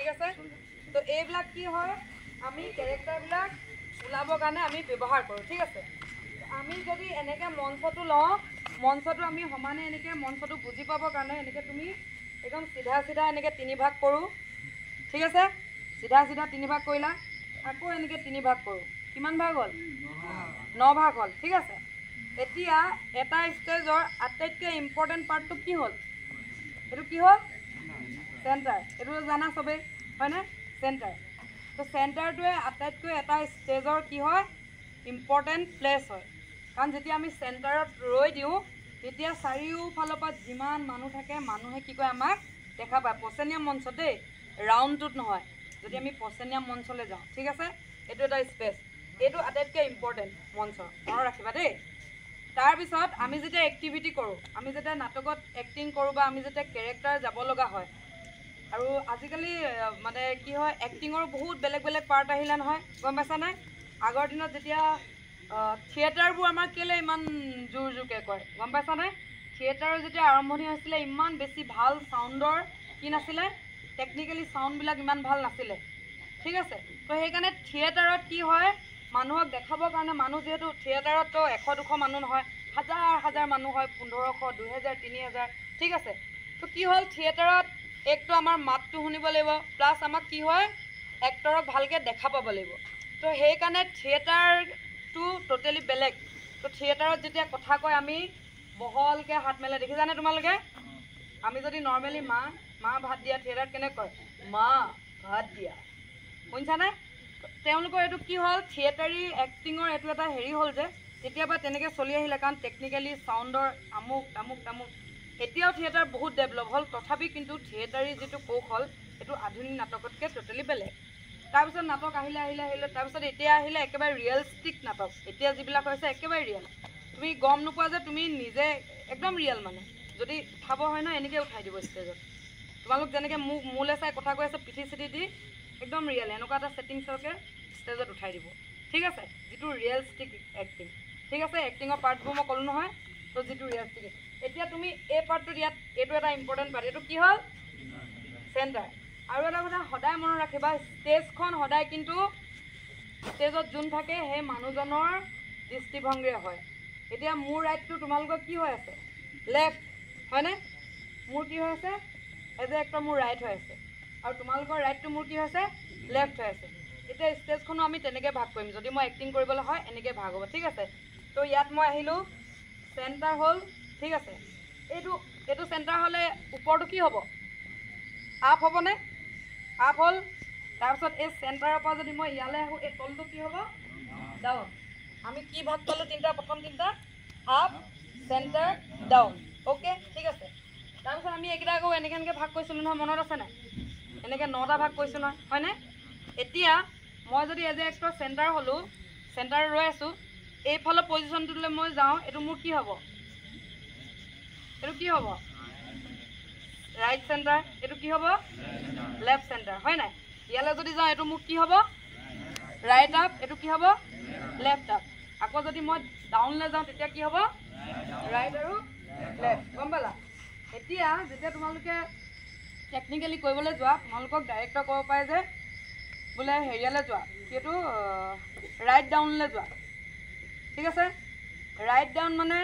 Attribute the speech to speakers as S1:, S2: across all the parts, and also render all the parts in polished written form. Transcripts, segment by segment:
S1: ঠিক আছে তো এইবিলাক কি হয় আমি ক্যাৰেক্টাৰবিলাক ওলাবৰ কাৰণে আমি ব্যৱহাৰ কৰোঁ ঠিক আছে আমি যদি এনেকৈ মঞ্চটো লওঁ মঞ্চটো আমি সমানে এনেকৈ মঞ্চটো বুজি পাবৰ কাৰণে এনেকৈ তুমি একদম চিধা চিধা এনেকৈ 3 ভাগ কৰোঁ ঠিক আছে চিধা চিধা 3 ভাগ কৰিলা আকৌ এনেকৈ 3 ভাগ কৰোঁ কিমান ভাগ হ'ল 9 ভাগ হ'ল ঠিক আছে এতিয়া এটা ষ্টেজৰ আটাইতকৈ ইম্পৰ্টেণ্ট পাৰ্টটো কি হ'ল এইটো কি হ'ল চেণ্টাৰ এইটো জানা চবেই হয়নে চেণ্টাৰ তো চেণ্টাৰটোৱে আটাইতকৈ এটা ষ্টেজৰ কি হয় ইম্পৰ্টেণ্ট প্লেচ হয় কাৰণ যেতিয়া আমি চেণ্টাৰত ৰৈ দিওঁ তেতিয়া চাৰিওফালৰ পৰা যিমান মানুহ থাকে মানুহে কি কয় আমাক দেখা পায় পচনীয়া মঞ্চ দেই ৰাউণ্ডটোত নহয় যদি আমি পচনীয়া মঞ্চলৈ যাওঁ ঠিক আছে এইটো এটা স্পেচ এইটো আটাইতকৈ ইম্পৰ্টেণ্ট মঞ্চ মনত ৰাখিবা দেই তাৰপিছত আমি যেতিয়া এক্টিভিটি কৰোঁ আমি যেতিয়া নাটকত এক্টিং কৰোঁ বা আমি যেতিয়া কেৰেক্টাৰ যাব লগা হয় আৰু আজিকালি মানে কি হয় এক্টিঙৰ বহুত বেলেগ বেলেগ পাৰ্ট আহিলে নহয় গম পাইছা নাই আগৰ দিনত যেতিয়া থিয়েটাৰবোৰ আমাৰ কেলৈ ইমান জোৰ জোৰকৈ কয় গম পাইছা নাই থিয়েটাৰৰ যেতিয়া আৰম্ভণি হৈছিলে ইমান বেছি ভাল চাউণ্ডৰ কি নাছিলে টেকনিকেলি চাউণ্ডবিলাক ইমান ভাল নাছিলে ঠিক আছে তো সেইকাৰণে থিয়েটাৰত কি হয় মানুহক দেখাবৰ কাৰণে মানুহ যিহেতু থিয়েটাৰততো 100-200 মানুহ নহয় হাজাৰ হাজাৰ মানুহ হয় 1500 2000 3000 ঠিক আছে তো কি হ'ল থিয়েটাৰত একটো আমাৰ মাতটো শুনিব লাগিব প্লাছ আমাক কি হয় এক্টৰক ভালকৈ দেখা পাব লাগিব তো সেইকাৰণে থিয়েটাৰটো টোটেলি বেলেগ তো থিয়েটাৰত যেতিয়া কথা কয় আমি বহলকৈ হাত মেলে দেখিছানে তোমালোকে আমি যদি নৰ্মেলি মা ভাত দিয়া থিয়েটাৰত কেনেকৈ কয় মা ভাত দিয়া শুনিছানে তেওঁলোকৰ এইটো কি হ'ল থিয়েটাৰী এক্টিঙৰ এইটো এটা হেৰি হ'ল যে তেতিয়াবা তেনেকৈ চলি আহিলে কাৰণ টেকনিকেলি চাউণ্ডৰ আমুক এতিয়াও থিয়েটাৰ বহুত ডেভেলপ হ'ল তথাপি কিন্তু থিয়েটাৰী যিটো কৌশল সেইটো আধুনিক নাটকতকৈ টোটেলি বেলেগ তাৰপিছত নাটক আহিলে তাৰপিছত এতিয়া আহিলে একেবাৰে ৰিয়েলিষ্টিক নাটক এতিয়া যিবিলাক হৈছে একেবাৰে ৰিয়েল তুমি গম নোপোৱা যে তুমি নিজে একদম ৰিয়েল মানে যদি উঠাব হয় ন এনেকৈ উঠাই দিব ষ্টেজত তোমালোক যেনেকৈ মোলৈ চাই কথা কৈ আছে পিঠি চিঠি দি একদম ৰিয়েল এনেকুৱা এটা ছেটিংছকে ষ্টেজত উঠাই দিব ঠিক আছে যিটো ৰিয়েলিষ্টিক এক্টিং ঠিক আছে এক্টিঙৰ পাৰ্টবোৰ মই ক'লোঁ নহয় তো যিটো ৰিয়েলিষ্টিক এতিয়া তুমি এই পাৰ্টটোত ইয়াত এইটো এটা ইম্পৰ্টেণ্ট পাৰ্ট এইটো কি হ'ল চেণ্টাৰ আৰু এটা কথা সদায় মনত ৰাখিবা ষ্টেজখন সদায় কিন্তু ষ্টেজত যোন থাকে সেই মানুহজনৰ দৃষ্টিভংগীৰে হয় এতিয়া মোৰ ৰাইটটো তোমালোকৰ কি হৈ আছে লেফ্ট হয়নে মোৰ কি হৈ আছে এজ এ এক্টৰ মোৰ ৰাইট হৈ আছে আৰু তোমালোকৰ ৰাইটটো মোৰ কি হৈছে লেফ্ট হৈ আছে এতিয়া ষ্টেজখনো আমি তেনেকৈ ভাগ কৰিম যদি মই এক্টিং কৰিবলৈ হয় এনেকৈ ভাগ হ'ব ঠিক আছে তো ইয়াত মই আহিলোঁ চেণ্টাৰ হ'ল ঠিক আছে এইটো চেণ্টাৰ হ'লে ওপৰটো কি হ'ব আপ হ'বনে আপ হ'ল তাৰপিছত এই চেণ্টাৰৰ পৰা যদি মই ইয়ালৈ আহোঁ এই তলটো কি হ'ব ডাউন আমি কি ভাগ পালোঁ প্ৰথম তিনিটা আপ চেণ্টাৰ ডাউন অ'কে ঠিক আছে তাৰপিছত আমি এইকেইটা আকৌ এনেকৈ ভাগ কৰিছিলোঁ নহয় মনত আছে নাই এনেকৈ 9টা ভাগ কৰিছোঁ নহয় হয়নে এতিয়া মই যদি এজ এ এক্টৰ চেণ্টাৰ হ'লোঁ চেণ্টাৰ ৰৈ আছোঁ এইফালৰ পজিশ্যনটোলৈ মই যাওঁ এইটো মোৰ কি হ'ব এইটো কি হ'ব ৰাইট চেণ্টাৰ এইটো কি হ'ব লেফ্ট চেণ্টাৰ হয় নাই ইয়ালৈ যদি যাওঁ এইটো মোক কি হ'ব ৰাইট আপ এইটো কি হ'ব লেফ্ট আপ আকৌ যদি মই ডাউনলৈ যাওঁ তেতিয়া কি হ'ব ৰাইট আৰু লেফ্ট গম পালা এতিয়া যেতিয়া তোমালোকে টেকনিকেলি কৰিবলৈ যোৱা তোমালোকক ডাইৰেক্টৰ ক'ব পাৰে যে বোলে হেৰিয়ালৈ যোৱা সেইটো ৰাইট ডাউনলৈ যোৱা ঠিক আছে ৰাইট ডাউন মানে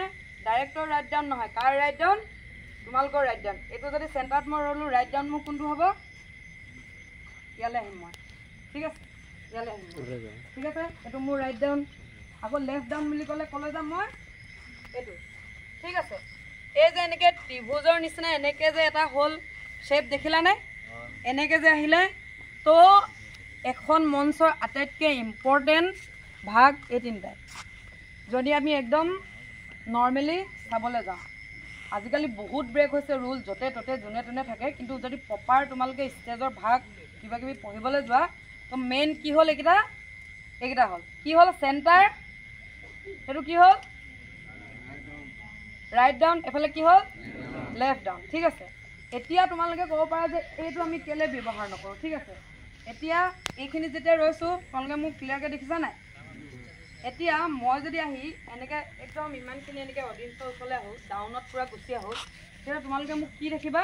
S1: ডাইৰেক্টৰ ৰাইট ডাউন নহয় কাৰ ৰাইট ডাউন তোমালোকৰ ৰাইট ডাউন এইটো যদি চেণ্টাৰত মই ৰ'লোঁ ৰাইট ডাউন মোৰ কোনটো হ'ব ইয়ালৈ আহিম মই ঠিক আছে ইয়ালৈ আহিম ঠিক আছে এইটো মোৰ ৰাইট ডাউন আকৌ লেফ্ট ডাউন বুলি ক'লে ক'লৈ যাম মই এইটো ঠিক আছে এই যে এনেকৈ ত্ৰিভুজৰ নিচিনা এনেকৈ যে এটা হ'ল শ্বেপ দেখিলানে এনেকৈ যে আহিলে তো এখন মঞ্চৰ আটাইতকৈ ইম্পৰ্টেণ্ট ভাগ এই তিনিটাই যদি আমি একদম নৰ্মেলি চাবলৈ যাওঁ আজিকালি বহুত ব্ৰেক হৈছে ৰুল য'তে ত'তে যোনে তোনে থাকে কিন্তু যদি প্ৰপাৰ তোমালোকে ষ্টেজৰ ভাগ কিবাকিবি পঢ়িবলৈ যোৱা তো মেইন কি হ'ল এইকেইটা হ'ল কি হ'ল চেণ্টাৰ সেইটো কি হ'ল ৰাইট ডাউন এফালে কি হ'ল লেফ্ট ডাউন ঠিক আছে এতিয়া তোমালোকে ক'ব পাৰা যে এইটো আমি কেলৈ ব্যৱহাৰ নকৰোঁ ঠিক আছে এতিয়া এইখিনি যেতিয়া ৰৈছোঁ তোমালোকে মোক ক্লিয়াৰকৈ দেখিছা নাই এতিয়া মই যদি আহি এনেকৈ একদম ইমানখিনি এনেকৈ অডিয়েঞ্চৰ ওচৰলৈ আহোঁ ডাউনত পূৰা গুচি আহোঁ তেতিয়া তোমালোকে মোক কি দেখিবা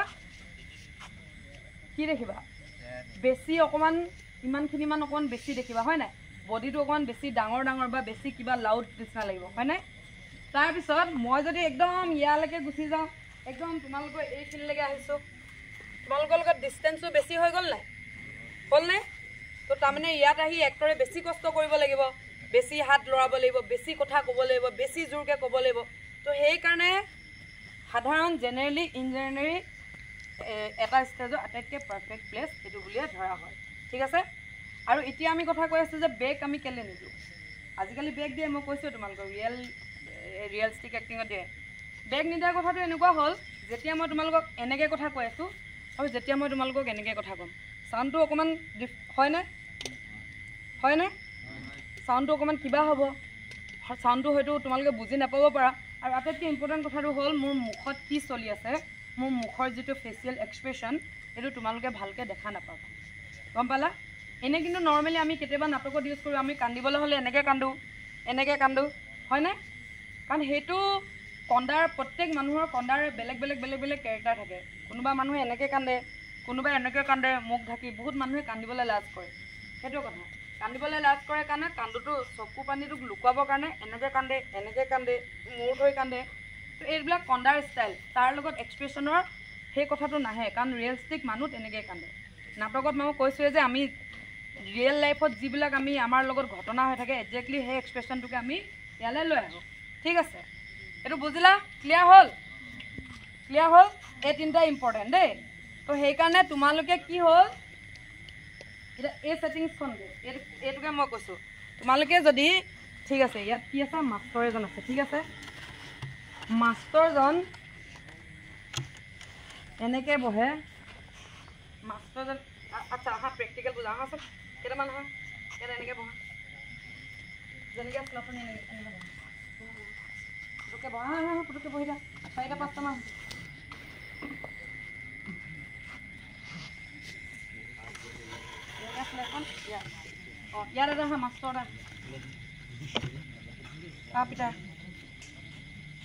S1: বেছি অকণমান ইমানখিনিমান অকণমান বেছি দেখিবা হয় নাই বডিটো অকণমান বেছি ডাঙৰ ডাঙৰ বা বেছি কিবা লাউড নিচিনা লাগিব হয় নাই তাৰপিছত মই যদি একদম ইয়ালৈকে গুচি যাওঁ একদম তোমালোকৰ এইখিনিলৈকে আহিছোঁ তোমালোকৰ লগত ডিষ্টেঞ্চটো বেছি হৈ গ'ল নাই হ'লনে তো তাৰমানে ইয়াত আহি এক্টৰে বেছি কষ্ট কৰিব লাগিব বেছি হাত লৰাব লাগিব বেছি কথা ক'ব লাগিব বেছি জোৰকৈ ক'ব লাগিব তো সেইকাৰণে সাধাৰণ জেনেৰেলি ইঞ্জিনিয়াৰিং এটা ষ্টেজৰ আটাইতকৈ পাৰফেক্ট প্লেচ এইটো বুলিয়ে ধৰা হয় ঠিক আছে আৰু এতিয়া আমি কথা কৈ আছোঁ যে বেগ আমি কেলৈ নিদিওঁ আজিকালি বেগ দিয়ে মই কৈছোঁ তোমালোকক ৰিয়েলিষ্টিক এক্টিঙত দিয়ে বেগ নিদিয়াৰ কথাটো এনেকুৱা হ'ল যেতিয়া মই তোমালোকক এনেকৈ কথা কৈ আছোঁ আৰু যেতিয়া মই তোমালোকক এনেকৈ কথা ক'ম চাউণ্ডটো অকণমান হয়নে চাউণ্ডটো অকণমান কিবা হ'ব চাউণ্ডটো হয়তো তোমালোকে বুজি নাপাব পাৰা আৰু আটাইতকৈ ইম্পৰ্টেণ্ট কথাটো হ'ল মোৰ মুখত কি চলি আছে মোৰ মুখৰ যিটো ফেচিয়েল এক্সপ্ৰেশ্যন এইটো তোমালোকে ভালকৈ দেখা নাপাবা গম পালা এনে কিন্তু নৰ্মেলি আমি কেতিয়াবা নাটকত ইউজ কৰোঁ আমি কান্দিবলৈ হ'লে এনেকৈ কান্দোঁ হয়নে কাৰণ সেইটো কন্দাৰ প্ৰত্যেক মানুহৰ কন্দাৰ বেলেগ কেৰেক্টাৰ থাকে কোনোবা মানুহে এনেকৈ কান্দে কোনোবাই এনেকৈ কান্দে মুখ ঢাকি বহুত মানুহে কান্দিবলৈ লাজ কৰে সেইটো কথা কান্দিবলৈ লাজ কৰে কাৰণে কান্দোটো চকু পানীটোক লুকুৱাবৰ কাৰণে এনেকৈ কান্দে মূৰ থৈ কান্দে তো এইবিলাক কন্দাৰ ষ্টাইল তাৰ লগত এক্সপ্ৰেশ্যনৰ সেই কথাটো নাহে কাৰণ ৰিয়েলিষ্টিক মানুহ তেনেকৈ কান্দে নাটকত মই কৈছোঁৱে যে আমি ৰিয়েল লাইফত যিবিলাক আমি আমাৰ লগত ঘটনা হৈ থাকে একজেক্টলি সেই এক্সপ্ৰেশ্যনটোকে আমি ইয়ালৈ লৈ আহোঁ ঠিক আছে এইটো বুজিলা ক্লিয়াৰ হ'ল এই তিনিটা ইম্পৰ্টেণ্ট দেই তো সেইকাৰণে তোমালোকে কি হ'ল এতিয়া এই ছেটিংছখন এইটোকে মই কৈছোঁ তোমালোকে যদি ঠিক আছে ইয়াত কি আছে মাষ্টৰ এজন আছে ঠিক আছে মাষ্টৰজন এনেকৈ বহে মাষ্টৰজন আচ্ছা আহা প্ৰেক্টিকেল বুজা আহাচোন কেইটামান আহা ইয়াত এনেকৈ বহা যেনেকৈ আছিলোঁ আপুনি এনেকৈ পুটুকৈ বহা পুটুকৈ বহি যা 4টা 5টামান ইয়াত এটা আহা মাষ্টৰ এটা পিতা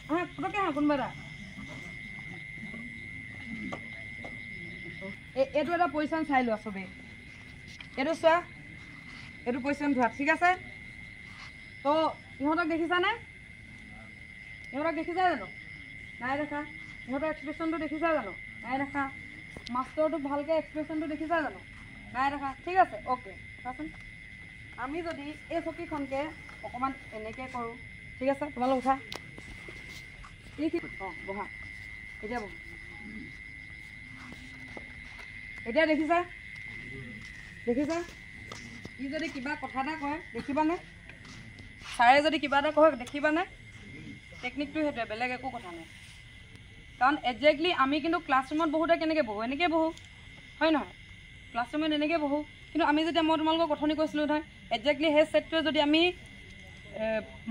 S1: আহা পুটুকৈ আহা কোনোবা এটা এইটো এটা পজিশ্যন চাই লোৱা চবেই এইটো চোৱা এইটো পজিশ্যন ধোৱা ঠিক আছে তো ইহঁতক দেখিছানে জানো নাই দেখা ইহঁতৰ এক্সপ্ৰেশ্যনটো দেখিছা জানো নাই দেখা মাষ্টৰটোক ভালকৈ এক্সপ্ৰেশ্যনটো দেখিছা জানো নাই দেখা ঠিক আছে অ'কে চোৱাচোন আমি যদি এই চকীখনকৈ অকণমান এনেকৈ কৰোঁ ঠিক আছে তোমালোক উঠা এইখিনি অঁ বহা এতিয়া বহা এতিয়া দেখিছা ই যদি কিবা কথা এটা কয় দেখিবানে ছাৰে যদি কিবা এটা কয় দেখিবানে টেকনিকটো সেইটোৱে বেলেগ একো কথা নাই কাৰণ একজেক্টলি আমি কিন্তু ক্লাছৰুমত বহুতে কেনেকৈ বহোঁ এনেকৈ বহোঁ হয় নহয় ক্লাছৰুমত এনেকৈ বহোঁ কিন্তু আমি যেতিয়া মই তোমালোকক কথনি কৈছিলোঁ নহয় একজেক্টলি সেই ছেটটোৱে যদি আমি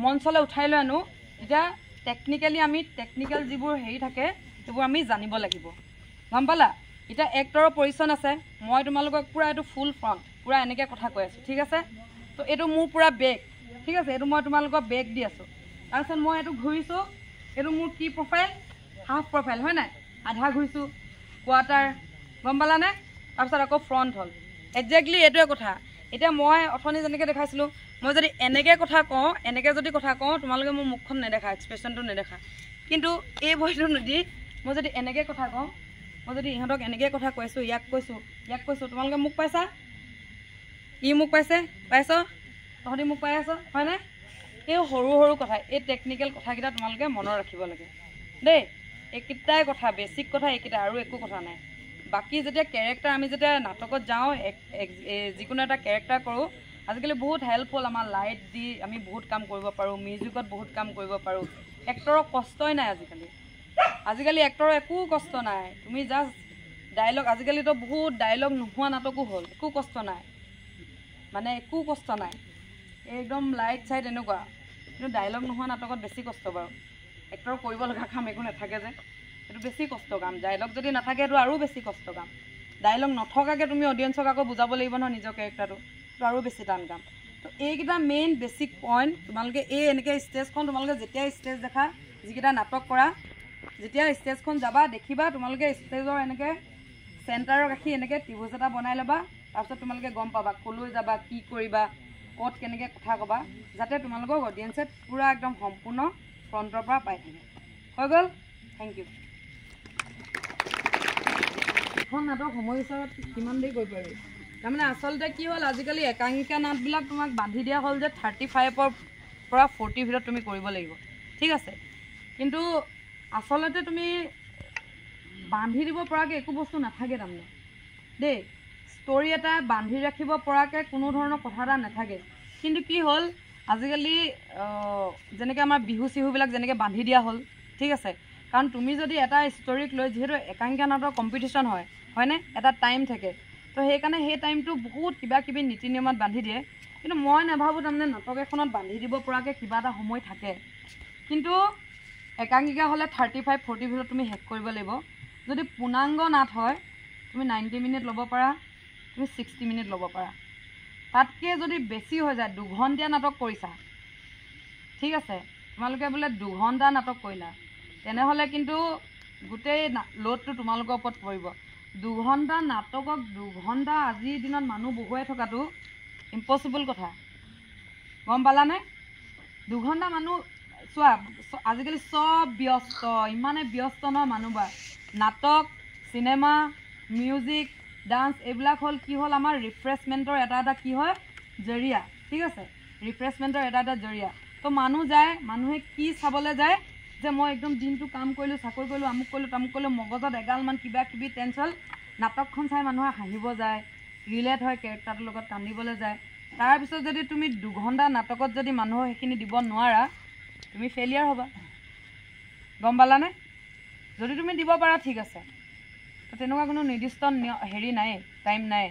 S1: মঞ্চলৈ উঠাই লৈ আনো তেতিয়া টেকনিকেল যিবোৰ হেৰি থাকে সেইবোৰ আমি জানিব লাগিব গম পালা এতিয়া এক্টৰৰ পৰিচয় আছে মই তোমালোকক পূৰা এইটো ফুল ফ্ৰণ্ট পূৰা এনেকৈ কথা কৈ আছোঁ ঠিক আছে তো এইটো মোৰ পূৰা বেগ ঠিক আছে এইটো মই তোমালোকক বেগ দি আছোঁ তাৰপিছত মই এইটো ঘূৰিছোঁ এইটো মোৰ কি প্ৰফাইল হাফ প্ৰফাইল হয় নাই আধা ঘূৰিছোঁ কোৱাৰ্টাৰ গম পালানে তাৰপিছত আকৌ ফ্ৰণ্ট হ'ল একজেক্টলি এইটোৱে কথা এতিয়া মই অথনি যেনেকৈ দেখাইছিলোঁ মই যদি এনেকৈ যদি কথা কওঁ তোমালোকে মোৰ মুখখন নেদেখা এক্সপ্ৰেশ্যনটো নেদেখা কিন্তু এই বহিটো নিদি মই যদি এনেকৈ কথা কওঁ মই যদি ইহঁতক এনেকৈ কথা কৈছোঁ ইয়াক কৈছোঁ তোমালোকে মোক পাইছা ই মোক পাইছ তহঁতি মোক পাই আছ হয়নে এই সৰু কথা এই টেকনিকেল কথাকেইটা তোমালোকে মনত ৰাখিব লাগে দেই এইকেইটাই কথা বেছিক কথা এইকেইটা আৰু একো কথা নাই বাকী যেতিয়া কেৰেক্টাৰ আমি যেতিয়া নাটকত যাওঁ যিকোনো এটা কেৰেক্টাৰ কৰোঁ আজিকালি বহুত হেল্পফুল আমাৰ লাইট দি আমি বহুত কাম কৰিব পাৰোঁ মিউজিকত বহুত কাম কৰিব পাৰোঁ এক্টৰৰ কষ্টই নাই আজিকালি এক্টৰৰ একো কষ্ট নাই তুমি জাষ্ট ডাইলগ আজিকালিতো বহুত ডাইলগ নোহোৱা নাটকো হ'ল একো কষ্ট নাই একদম লাইট চাইট এনেকুৱা কিন্তু ডাইলগ নোহোৱা নাটকত বেছি কষ্ট বাৰু এক্টৰ কৰিব লগা কাম একো নাথাকে যে এইটো বেছি কষ্ট কাম ডাইলগ যদি নাথাকে এইটো আৰু বেছি কষ্ট কাম ডাইলগ নথকাকৈ তুমি অডিয়েঞ্চক আকৌ বুজাব লাগিব নহয় নিজৰ কেৰেক্টাৰটো এইটো আৰু বেছি টান কাম তো এইকেইটা মেইন বেছিক পইণ্ট তোমালোকে এই এনেকৈ ষ্টেজখন তোমালোকে যেতিয়া ষ্টেজ দেখা যিকেইটা নাটক কৰা যেতিয়া ষ্টেজখন যাবা দেখিবা তোমালোকে ষ্টেজৰ এনেকৈ চেণ্টাৰৰ কাষি এনেকৈ ত্ৰিভুজ এটা বনাই ল'বা তাৰপিছত তোমালোকে গম পাবা ক'লৈ যাবা কি কৰিবা ক'ত কেনেকৈ কথা ক'বা যাতে তোমালোকক অডিয়েঞ্চে পূৰা একদম সম্পূৰ্ণ ফ্ৰণ্টৰ পৰা পাই থাকে হৈ গ'ল থেংক ইউ এখন নাটক সময় হিচাপত কিমান দেৰি কৰিব পাৰি তাৰমানে আচলতে কি হ'ল আজিকালি একাংকিকা নাটবিলাক তোমাক বান্ধি দিয়া হ'ল যে 35ৰ পৰা 40 ভিতৰত তুমি কৰিব লাগিব ঠিক আছে কিন্তু আচলতে তুমি বান্ধি দিব পৰাকৈ একো বস্তু নাথাকে তাৰমানে দেই ষ্টৰি এটা বান্ধি ৰাখিব পৰাকৈ কোনো ধৰণৰ কথা এটা নাথাকে কিন্তু কি হ'ল আজিকালি যেনেকৈ আমাৰ বিহু চিহুবিলাক যেনেকৈ বান্ধি দিয়া হ'ল ঠিক আছে কাৰণ তুমি যদি এটা ষ্টৰিক লৈ যিহেতু একাংকিকা নাটৰ কম্পিটিশ্যন হয়নে এটা টাইম থাকে তো সেইকাৰণে সেই টাইমটো বহুত কিবা কিবি নীতি নিয়মত বান্ধি দিয়ে কিন্তু মই নাভাবোঁ তাৰমানে নাটক এখনত বান্ধি দিব পৰাকৈ কিবা এটা সময় থাকে কিন্তু একাংকিকা হ'লে 35-40 ভিতৰত তুমি শেষ কৰিব লাগিব যদি পূৰ্ণাংগ নাট হয় তুমি 90 মিনিট ল'ব পাৰা তুমি 60 মিনিট ল'ব পাৰা তাতকৈ যদি বেছি হৈ যায় 2 ঘণ্টীয়া নাটক কৰিছা ঠিক আছে তোমালোকে বোলে 2 ঘণ্টা নাটক কৰিলা তেনেহ'লে কিন্তু গোটেই লোডটো তোমালোকৰ ওপৰত পৰিব 2 ঘণ্টা নাটকক 2 ঘণ্টা আজিৰ দিনত মানুহ বহুৱাই থকাটো ইম্পচিবল কথা গম পালানে 2 ঘণ্টা মানুহ চোৱা আজিকালি চব ব্যস্ত ইমানে ব্যস্ত ন মানুহবা নাটক চিনেমা মিউজিক ডান্স এইবিলাক হ'ল কি হ'ল আমাৰ ৰিফ্ৰেছমেণ্টৰ এটা কি হয় জৰিয়া ঠিক আছে ৰিফ্ৰেছমেণ্টৰ এটা জৰিয়া তো মানুহ যায় মানুহে কি চাবলৈ যায় যে মই একদম দিনটো কাম কৰিলোঁ চাকৰি কৰিলোঁ আমুক কৰিলোঁ তামুক কৰিলোঁ মগজত এগালমান কিবা কিবি টেনশ্যন নাটকখন চাই মানুহে হাঁহিব যায় ৰিলেট হয় কেৰেক্টাৰটোৰ লগত কান্দিবলৈ যায় তাৰপিছত যদি তুমি 2 ঘণ্টা নাটকত যদি মানুহক সেইখিনি দিব নোৱাৰা তুমি ফেইলিয়াৰ হ'বা গম পালানে যদি তুমি দিব পাৰা ঠিক আছে তো তেনেকুৱা কোনো নিৰ্দিষ্ট হেৰি নাই টাইম নাই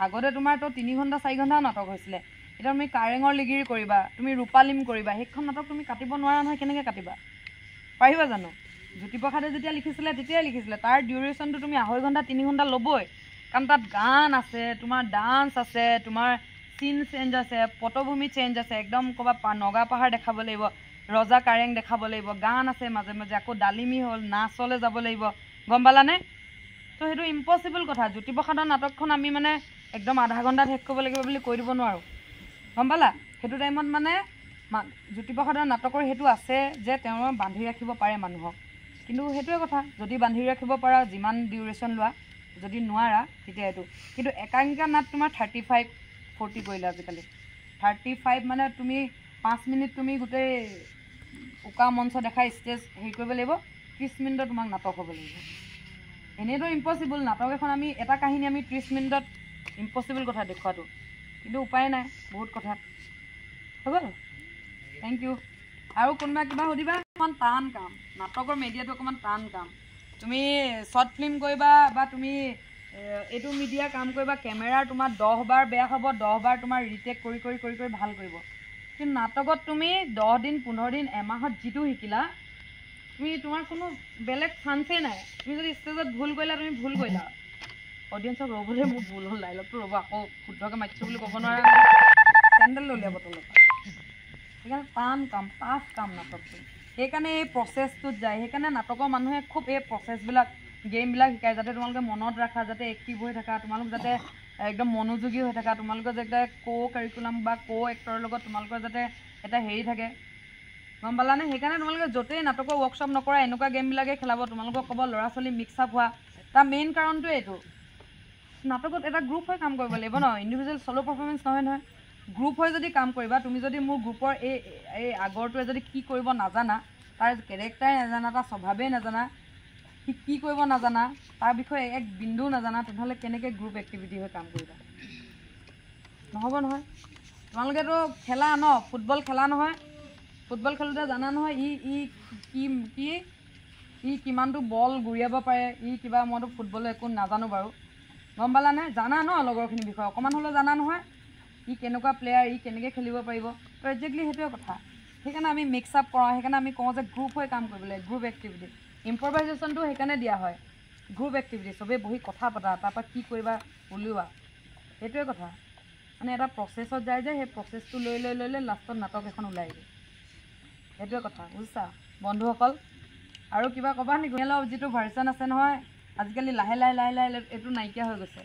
S1: আগতে তোমাৰতো 3 ঘণ্টা 4 ঘণ্টা নাটক হৈছিলে এতিয়া তুমি কাৰেঙৰ লিগিৰি কৰিবা তুমি ৰূপালিম কৰিবা সেইখন নাটক তুমি কাটিব নোৱাৰা নহয় কেনেকৈ কাটিবা পাৰিবা জানো জ্যোতিপ্ৰসাদে যেতিয়া লিখিছিলে তেতিয়াই লিখিছিলে তাৰ ডিউৰেশ্যনটো তুমি 2.5 ঘণ্টা 3 ঘণ্টা ল'বই কাৰণ তাত গান আছে তোমাৰ ডান্স আছে তোমাৰ চিন চেঞ্জ আছে পটভূমি চেঞ্জ আছে একদম ক'ৰবাত নগা পাহাৰ দেখাব লাগিব ৰজা কাৰেং দেখাব লাগিব গান আছে মাজে মাজে আকৌ ডালিমি হ'ল নাচলৈ যাব লাগিব গম পালানে তো সেইটো ইম্পচিবল কথা জ্যোতিপ্ৰসাদৰ নাটকখন আমি মানে একদম 1/2 ঘণ্টাত শেষ কৰিব লাগিব বুলি কৈ দিব নোৱাৰোঁ গম পালা সেইটো টাইমত মানে জ্যোতিপ্ৰসাদৰ নাটকৰ সেইটো আছে যে তেওঁ বান্ধি ৰাখিব পাৰে মানুহক কিন্তু সেইটোৱে কথা যদি বান্ধি ৰাখিব পাৰা যিমান ডিউৰেশ্যন লোৱা যদি নোৱাৰা তেতিয়া এইটো কিন্তু একাংকিকা নাট তোমাৰ 35-40 কৰিলে আজিকালি 35 মানে তুমি 5 মিনিট তুমি গোটেই উকা মঞ্চ দেখাই ষ্টেজ হেৰি কৰিব লাগিব 30 মিনিটত তোমাক নাটক হ'ব লাগিব এনেইতো ইম্পচিবল নাটক এখন আমি এটা কাহিনী আমি 30 মিনিটত ইম্পচিবল কথা দেখুৱাটো কিন্তু উপায় নাই বহুত কথাত হৈ গ'ল থেংক ইউ আৰু কোনোবা কিবা সুধিবা অকণমান টান কাম নাটকৰ মিডিয়াটো অকণমান টান কাম তুমি শ্বৰ্ট ফিল্ম কৰিবা বা তুমি এইটো মিডিয়া কাম কৰিবা কেমেৰাৰ তোমাৰ 10 বাৰ বেয়া হ'ব 10 বাৰ তোমাৰ ৰিটেক কৰি কৰি কৰি কৰি ভাল কৰিব কিন্তু নাটকত তুমি 10 দিন 15 দিন এমাহত যিটো শিকিলা তুমি তোমাৰ কোনো বেলেগ চান্সেই নাই তুমি যদি ষ্টেজত ভুল কৰিলা তুমি ভুল কৰিলা অডিয়েঞ্চক ৰ'বলৈ মোৰ ভুল হ'ল ডাইলগটো ৰ'ব আকৌ শুদ্ধকৈ মাতিছোঁ বুলি ক'ব নোৱাৰা চেণ্ডেল উলিয়াব তলত সেইকাৰণে টান কাম টাফ কাম নাটকটো সেইকাৰণে এই প্ৰচেছটোত যায় সেইকাৰণে নাটকৰ মানুহে খুব এই প্ৰচেছবিলাক গেমবিলাক শিকায় যাতে তোমালোকে মনত ৰাখা যাতে এক্টিভ হৈ থাকা তোমালোক যাতে একদম মনোযোগী হৈ থাকা তোমালোকৰ যাতে কাৰিকুলাম বা এক্টৰৰ লগত তোমালোকৰ যাতে এটা হেৰি থাকে গম পালানে সেইকাৰণে তোমালোকে য'তেই নাটকৰ ৱৰ্কশ্বপ নকৰা এনেকুৱা গেমবিলাকে খেলাব তোমালোকক ক'ব ল'ৰা ছোৱালী মিক্স আপ হোৱা তাৰ মেইন কাৰণটোৱে এইটো নাটকত এটা গ্ৰুপ হৈ কাম কৰিব লাগিব ন ইণ্ডিভিজুৱেল চ'ল' পাৰফৰ্মেঞ্চ নহয় গ্ৰুপ হৈ যদি কাম কৰিবা তুমি যদি মোৰ গ্ৰুপৰ এই আগৰটোৱে যদি কি কৰিব নাজানা তাৰ কেৰেক্টাৰে নাজানা তাৰ স্বভাৱেই নাজানা সি কি কৰিব নাজানা তাৰ বিষয়ে এক বিন্দু নাজানা তেনেহ'লে কেনেকৈ গ্ৰুপ এক্টিভিটি হৈ কাম কৰিবা নহ'ব নহয় তোমালোকেতো খেলা ন ফুটবল খেলা নহয় ফুটবল খেলোঁতে জানা নহয় ই কিমানটো বল গুৰিয়াব পাৰে কিবা মইতো ফুটবলৰ একো নাজানো বাৰু গম পালানে জানা ন লগৰখিনিৰ বিষয়ে অকণমান হ'লেও জানা নহয় কেনেকুৱা প্লেয়াৰ কেনেকৈ খেলিব পাৰিব তো একজেক্টলি সেইটোৱে কথা সেইকাৰণে আমি মিক্স আপ কৰাওঁ সেইকাৰণে আমি কওঁ যে গ্ৰুপ হৈ কাম কৰিবলৈ গ্ৰুপ এক্টিভিটি ইম্প্ৰভাইজেশ্যনটো সেইকাৰণে দিয়া হয় গ্ৰুপ এক্টিভিটি চবেই বহি কথা পতা তাৰপৰা কি কৰিবা উলিওৱা সেইটোৱে কথা মানে এটা প্ৰচেছত যায় যে সেই প্ৰচেছটো লৈ লৈ লৈ লৈ লাষ্টত নাটক এখন ওলাই দিয়ে সেইটোৱে কথা বুজিছা বন্ধুসকল আৰু কিবা ক'বা নেকি অলপ যিটো ভাৰ্চন আছে নহয় আজিকালি লাহে লাহে লাহে লাহে এইটো নাইকিয়া হৈ গৈছে।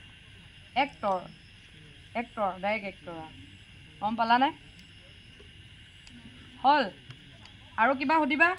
S1: এক্টৰ ডাইৰেক্ট এক্টৰ গম পালানে? হ'ল আৰু কিবা সুধিবা?